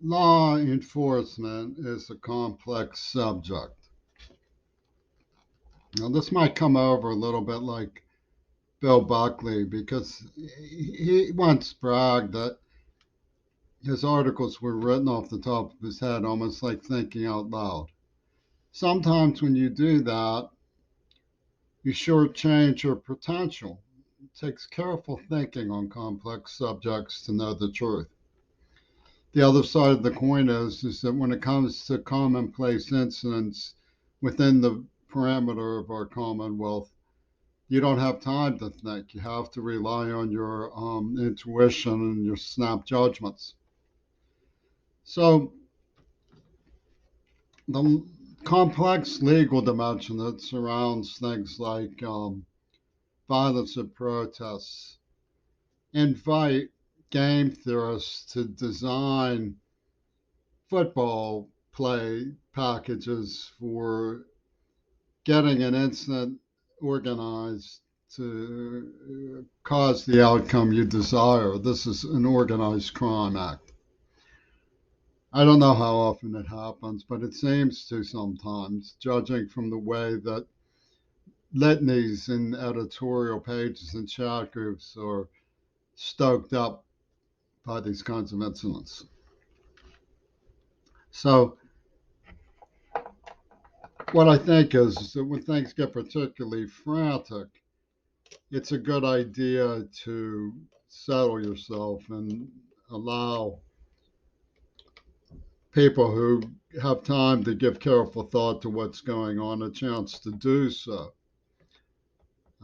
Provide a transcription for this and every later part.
Law enforcement is a complex subject. Now, this might come over a little bit like Bill Buckley because he once bragged that his articles were written off the top of his head, almost like thinking out loud. Sometimes when you do that, you shortchange your potential. It takes careful thinking on complex subjects to know the truth. The other side of the coin is that when it comes to commonplace incidents within the parameter of our Commonwealth, you don't have time to think. You have to rely on your intuition and your snap judgments. So the complex legal dimension that surrounds things like violence at protests invite game theorists to design football play packages for getting an incident organized to cause the outcome you desire. This is an organized crime act. I don't know how often it happens, but it seems to sometimes, judging from the way that litanies in editorial pages and chat groups are stoked up by these kinds of incidents. So, what I think is that when things get particularly frantic, it's a good idea to settle yourself and allow people who have time to give careful thought to what's going on a chance to do so.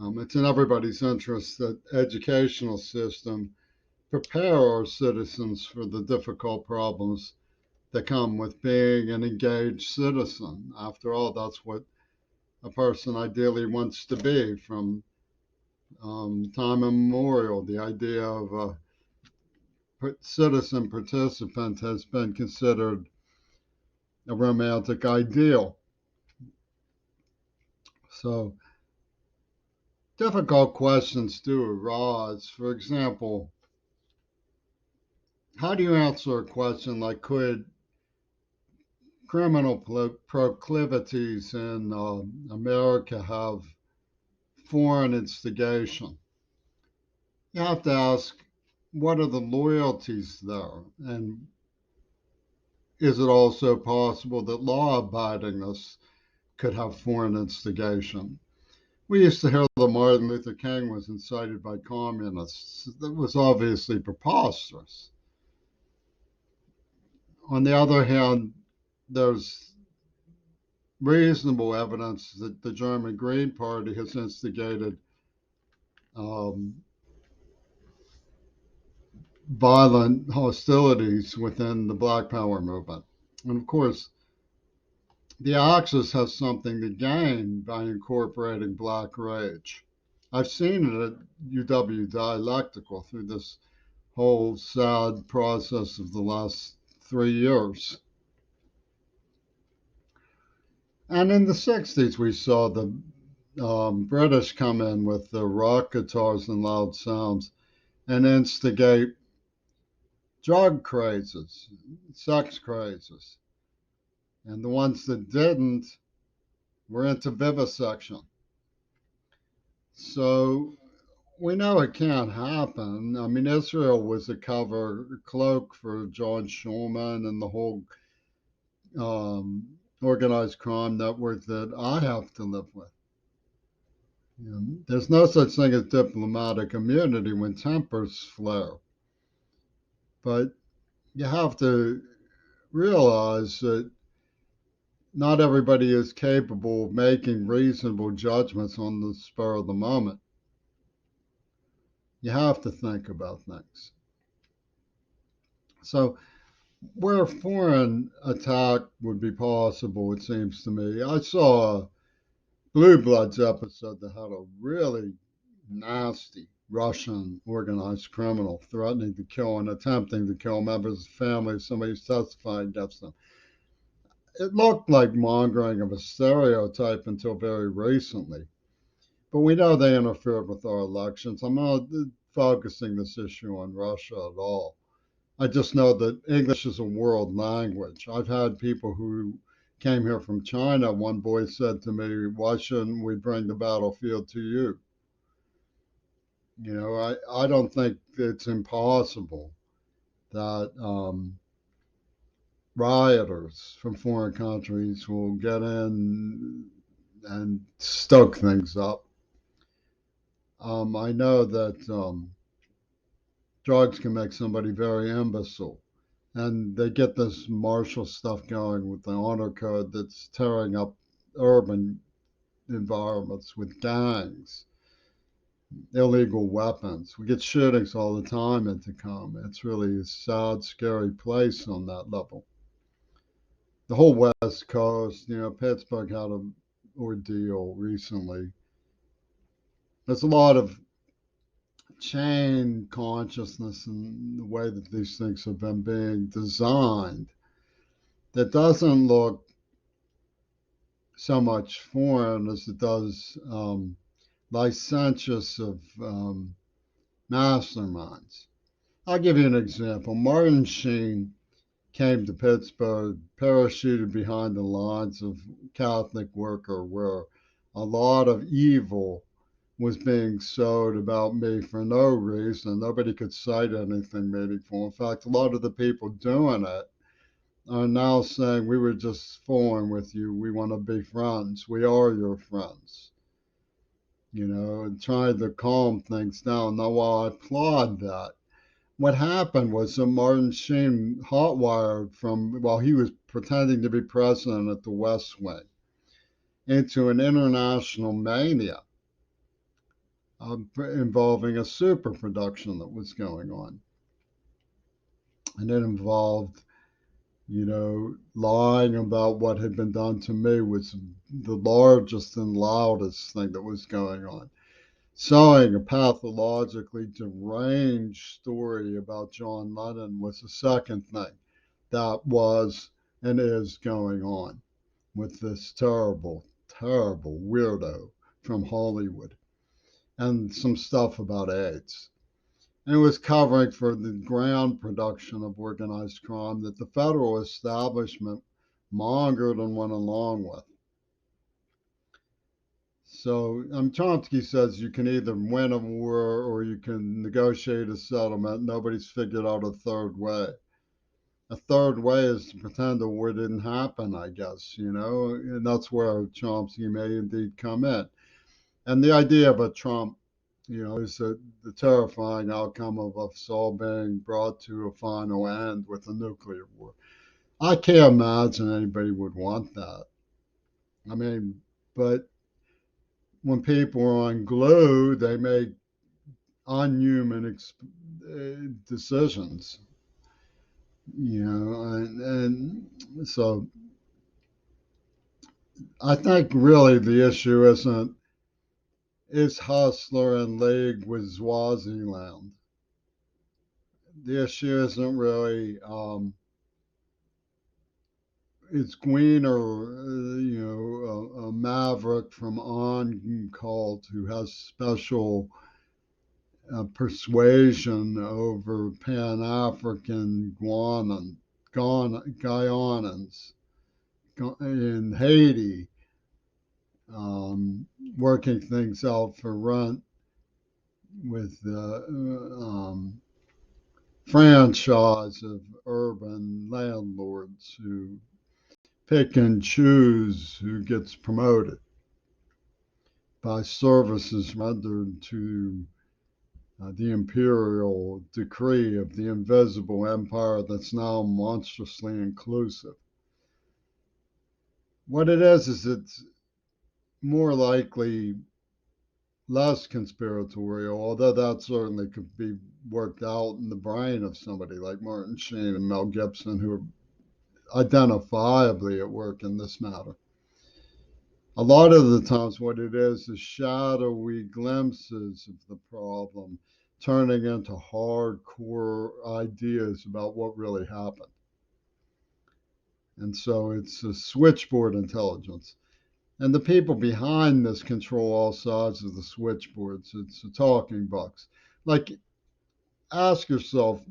It's in everybody's interest that educational system prepare our citizens for the difficult problems that come with being an engaged citizen. After all, that's what a person ideally wants to be from time immemorial. The idea of a citizen participant has been considered a romantic ideal. So difficult questions do arise. For example, how do you answer a question like could criminal proclivities in America have foreign instigation? You have to ask what are the loyalties there? And is it also possible that law abidingness could have foreign instigation? We used to hear that Martin Luther King was incited by communists. That was obviously preposterous. On the other hand, there's reasonable evidence that the German Green Party has instigated um, violent hostilities within the Black Power movement. And of course, the Axis has something to gain by incorporating Black rage. I've seen it at UW Dialectical through this whole sad process of the last 3 years. And in the 60s, we saw the British come in with the rock guitars and loud sounds and instigate drug crazes, sex crazes. And the ones that didn't were into vivisection. So we know it can't happen. I mean, Israel was a cover cloak for John Schulman and the whole organized crime network that I have to live with. There's no such thing as diplomatic immunity when tempers flare. But you have to realize that not everybody is capable of making reasonable judgments on the spur of the moment. You have to think about things. So, where foreign attack would be possible, it seems to me. I saw a Blue Bloods episode that had a really nasty Russian organized criminal threatening to kill and attempting to kill members of the family of somebody who's testifying against them. It looked like mongering of a stereotype until very recently. But we know they interfered with our elections. I'm not focusing this issue on Russia at all. I just know that English is a world language. I've had people who came here from China. One boy said to me, "Why shouldn't we bring the battlefield to you?" I don't think it's impossible that rioters from foreign countries will get in and stoke things up. I know that drugs can make somebody very imbecile. And they get this martial stuff going with the honor code that's tearing up urban environments with gangs, illegal weapons. We get shootings all the time in Tacoma. It's really a sad, scary place on that level. The whole West Coast, Pittsburgh had an ordeal recently. There's a lot of chain consciousness in the way that these things have been being designed that doesn't look so much foreign as it does licentious of masterminds. I'll give you an example. Martin Sheen came to Pittsburgh, parachuted behind the lines of Catholic worker, where a lot of evil was being sowed about me for no reason. Nobody could cite anything meaningful. In fact, a lot of the people doing it are now saying, "We were just fooling with you. We want to be friends. We are your friends." And trying to calm things down. Now, while I applaud that, what happened was that Martin Sheen hotwired from, while he was pretending to be president at the West Wing, into an international mania involving a super production that was going on. And it involved lying about what had been done to me was the largest and loudest thing that was going on. Sowing a pathologically deranged story about John Lennon was the second thing that was and is going on with this terrible, terrible weirdo from Hollywood, and some stuff about AIDS. And it was covering for the grand production of organized crime that the federal establishment mongered and went along with. So Chomsky says you can either win a war or you can negotiate a settlement. Nobody's figured out a third way. A third way is to pretend the war didn't happen, I guess, and that's where Chomsky may indeed come in. And the idea about Trump, is that the terrifying outcome of us all being brought to a final end with a nuclear war. I can't imagine anybody would want that. I mean, but when people are on glue, they make unhuman decisions, and so I think really the issue isn't is Hustler in league with Swaziland. The issue isn't really is Gweener, a maverick from On Cult who has special persuasion over Pan African Guyanans in Haiti, working things out for rent with the franchise of urban landlords who pick and choose who gets promoted by services rendered to the imperial decree of the invisible empire that's now monstrously inclusive. What it is it's more likely less conspiratorial, although that certainly could be worked out in the brain of somebody like Martin Sheen and Mel Gibson, who are identifiably at work in this matter. A lot of the times what it is shadowy glimpses of the problem turning into hardcore ideas about what really happened. And so it's a switchboard intelligence. And the people behind this control all sides of the switchboards. It's a talking box. Like, ask yourself,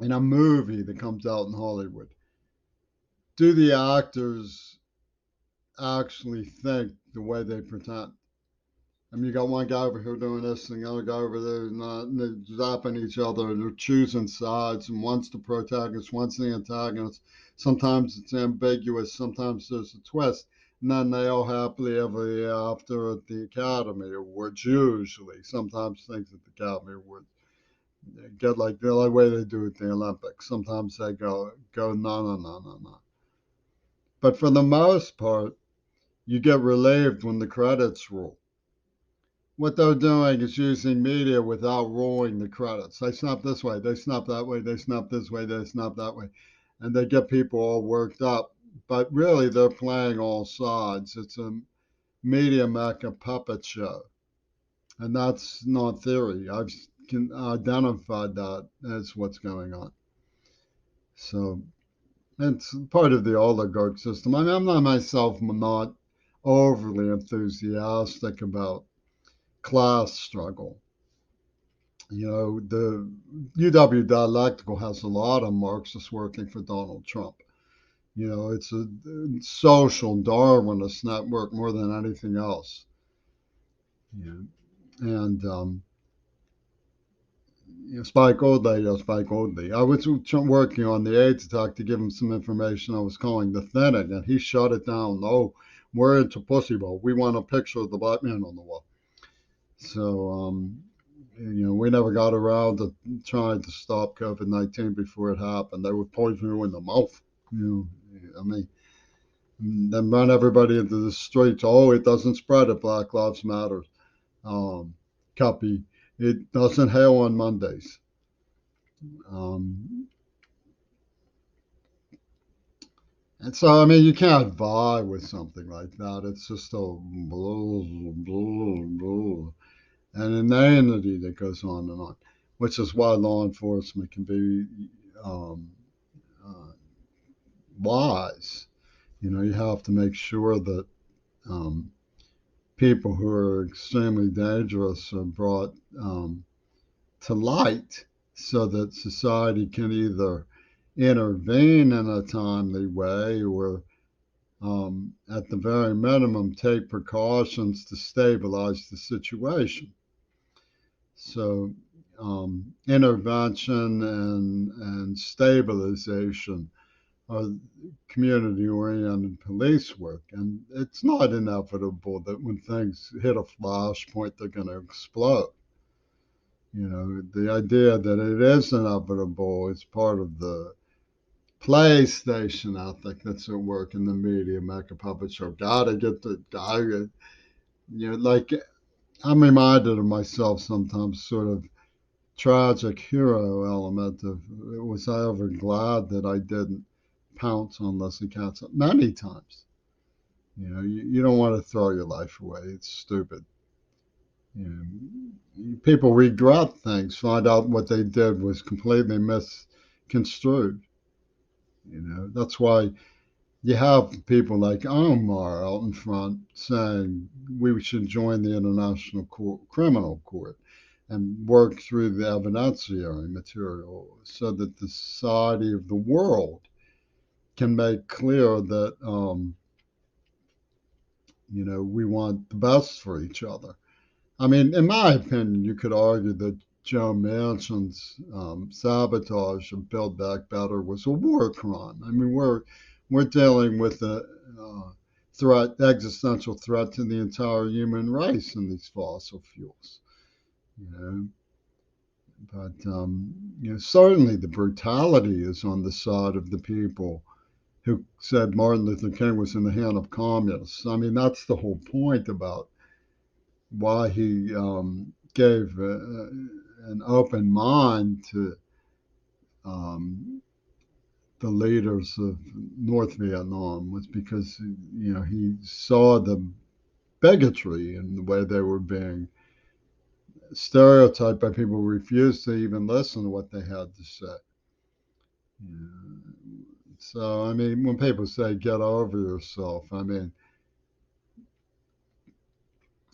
in a movie that comes out in Hollywood, do the actors actually think the way they pretend? I mean, you got one guy over here doing this and the other guy over there not, and they're zapping each other. They're choosing sides, and one's the protagonist, one's the antagonist. Sometimes it's ambiguous, sometimes there's a twist. And then they all happily ever after at the Academy Awards, usually. Sometimes things at the Academy Awards get like the way they do at the Olympics. Sometimes they go no, no, no, no, no. But for the most part, you get relieved when the credits roll. What they're doing is using media without rolling the credits. They snap this way, they snap that way, they snap this way, they snap that way, and they get people all worked up. But really, they're playing all sides. It's a media mecha puppet show, and that's not theory. I've identified that as what's going on. So it's part of the oligarch system. I mean, I'm not myself not overly enthusiastic about class struggle. You know, the UW Dialectical has a lot of Marxists working for Donald Trump. You know, it's a social Darwinist network more than anything else. Yeah. And Spike Oldley, Spike Oldley. I was working on the AIDS attack to give him some information I was calling the thinning, and he shut it down. Oh, we're into pussy bowl. We want a picture of the black man on the wall. So, we never got around to trying to stop COVID-19 before it happened. They would poison you in the mouth. I mean, then run everybody into the streets. Oh, it doesn't spread at Black Lives Matter. Um, Copy. It doesn't hail on Mondays. Um, and so, I mean, you can't vie with something like that. It's just a blah, blah, blah, an inanity that goes on and on, which is why law enforcement can be um, uh, wise. You know, you have to make sure that um, people who are extremely dangerous are brought to light so that society can either intervene in a timely way or, at the very minimum, take precautions to stabilize the situation. So, intervention and stabilization are community oriented police work. And it's not inevitable that when things hit a flash point, they're going to explode. You know, the idea that it is inevitable is part of the PlayStation ethic that's at work in the media, Mecha Puppet Show. Gotta get the guy, like I'm reminded of myself sometimes, sort of tragic hero element of was I ever glad that I didn't pounce on Leslie Katz many times. You know, you don't want to throw your life away. It's stupid. You know, people regret things, find out what they did was completely misconstrued. You know, that's why you have people like Omar out in front saying we should join the International Criminal Court and work through the evidentiary material so that the society of the world can make clear that we want the best for each other. I mean, in my opinion, you could argue that Joe Manchin's sabotage of Build Back Better was a war crime. I mean, we're dealing with a existential threat to the entire human race in these fossil fuels. You know, but certainly the brutality is on the side of the people who said Martin Luther King was in the hand of communists. I mean, that's the whole point about why he gave an open mind to um, the leaders of North Vietnam was because he saw the bigotry in the way they were being stereotyped by people who refused to even listen to what they had to say. Yeah. So I mean, when people say get over yourself, I mean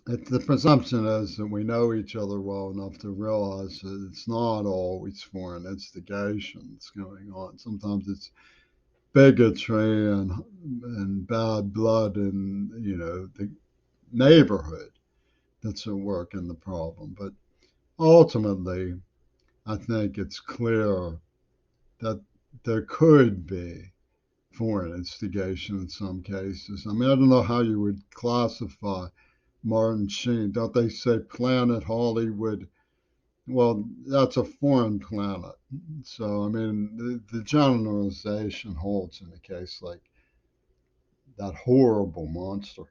The presumption is that we know each other well enough to realize that it's not always foreign instigation that's going on. Sometimes it's bigotry and bad blood in the neighborhood that's at work in the problem. But ultimately, I think it's clear that there could be foreign instigation in some cases. I mean, I don't know how you would classify Martin Sheen. Don't they say Planet Hollywood? Well, that's a foreign planet. So, I mean, the generalization holds in a case like that horrible monster.